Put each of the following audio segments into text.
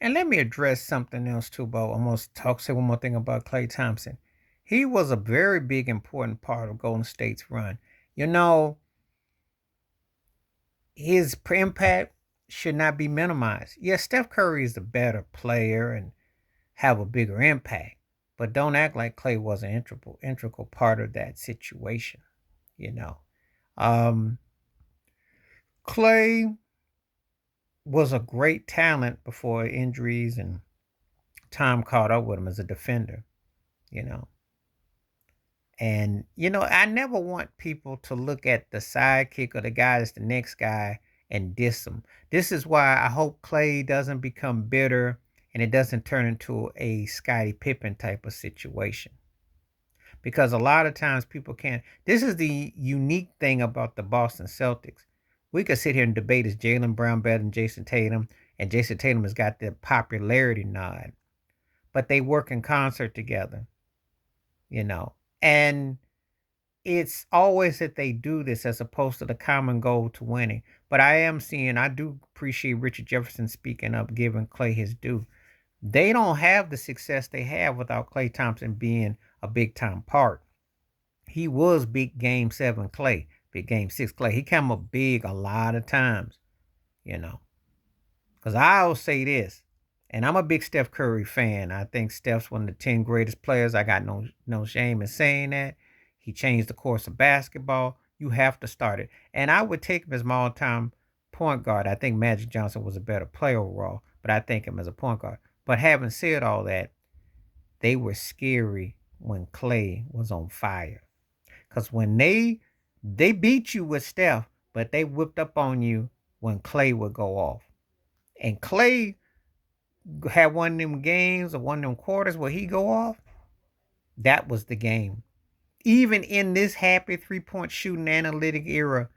And let me address something else too, Bo. I'm gonna say one more thing about Klay Thompson. He was a very big, important part of Golden State's run. You know, his impact should not be minimized. Yes, Steph Curry is the better player and have a bigger impact, but don't act like Klay was an integral part of that situation. You know, um, Klay was a great talent before injuries and time caught up with him as a defender. You know, and I never want people to look at the sidekick or the guy that's the next guy and diss him. This is why I hope Clay doesn't become bitter and it doesn't turn into a Scottie Pippen type of situation. Because a lot of times people can't. This is the unique thing about the Boston Celtics. We could sit here and debate is Jalen Brown better than Jason Tatum, and Jason Tatum has got the popularity nod, but they work in concert together, you know. And it's always that they do this as opposed to the common goal to winning. But I do appreciate Richard Jefferson speaking up, giving Clay his due. They don't have the success they have without Clay Thompson being a big time part. He was big game seven Clay, big game six Clay. He came up big a lot of times, you know. Because I always say this, and I'm a big Steph Curry fan. I think Steph's one of the 10 greatest players. I got no shame in saying that. He changed the course of basketball. You have to start it. And I would take him as my all-time point guard. I think Magic Johnson was a better player overall, but I think him as a point guard. But having said all that, they were scary when Clay was on fire. Because when they beat you with Steph, but they whipped up on you when Clay would go off. And Clay had one of them games or one of them quarters where he go off, that was the game. Even in this happy 3-point shooting analytic era,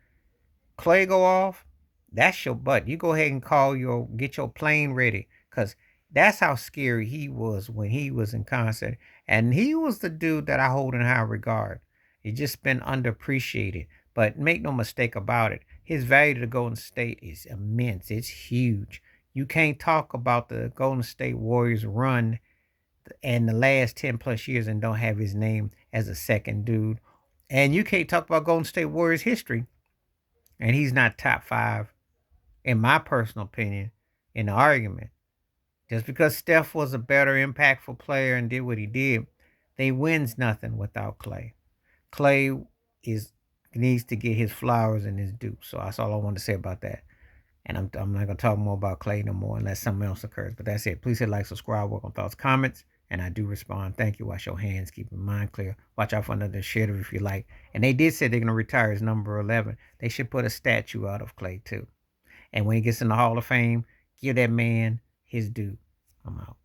Clay go off, that's your butt. You go ahead and get your plane ready, because that's how scary he was when he was in concert. And he was the dude that I hold in high regard. He just been underappreciated. But make no mistake about it, his value to the Golden State is immense. It's huge. You can't talk about the Golden State Warriors run in the last 10 plus years and don't have his name as a second dude. And you can't talk about Golden State Warriors history and he's not top five, in my personal opinion, in the argument. Just because Steph was a better impactful player and did what he did, they wins nothing without Clay. Clay is needs to get his flowers and his due. So that's all I want to say about that. And I'm not going to talk more about Clay no more unless something else occurs. But that's it. Please hit like, subscribe, work on thoughts, comments, and I do respond. Thank you. Wash your hands. Keep your mind clear. Watch out for another shitter if you like. And they did say they're going to retire his number 11. They should put a statue out of Clay too. And when he gets in the Hall of Fame, give that man his due. I'm out.